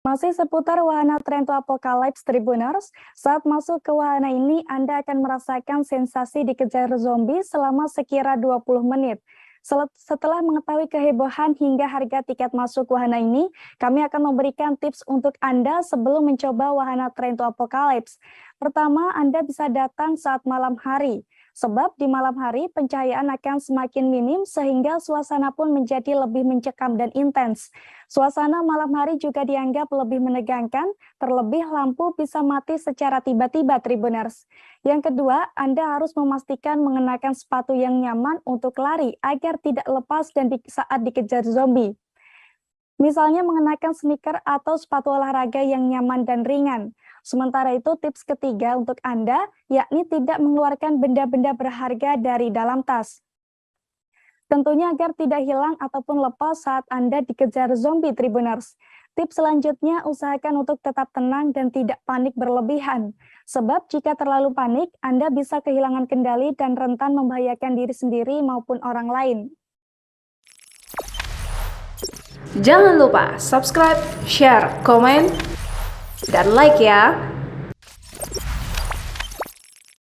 Masih seputar wahana Train to Apocalypse Tribuners, saat masuk ke wahana ini Anda akan merasakan sensasi dikejar zombie selama sekira 20 menit. Setelah mengetahui kehebohan hingga harga tiket masuk wahana ini, kami akan memberikan tips untuk Anda sebelum mencoba wahana Train to Apocalypse. Pertama, Anda bisa datang saat malam hari. Sebab di malam hari pencahayaan akan semakin minim sehingga suasana pun menjadi lebih mencekam dan intens. Suasana malam hari juga dianggap lebih menegangkan, terlebih lampu bisa mati secara tiba-tiba, Tribuners. Yang kedua, Anda harus memastikan mengenakan sepatu yang nyaman untuk lari agar tidak lepas dan saat dikejar zombie. Misalnya mengenakan sneaker atau sepatu olahraga yang nyaman dan ringan. Sementara itu tips ketiga untuk Anda, yakni tidak mengeluarkan benda-benda berharga dari dalam tas. Tentunya agar tidak hilang ataupun lepas saat Anda dikejar zombie, Tribuners. Tips selanjutnya, usahakan untuk tetap tenang dan tidak panik berlebihan. Sebab jika terlalu panik, Anda bisa kehilangan kendali dan rentan membahayakan diri sendiri maupun orang lain. Jangan lupa subscribe, share, komen, dan like ya!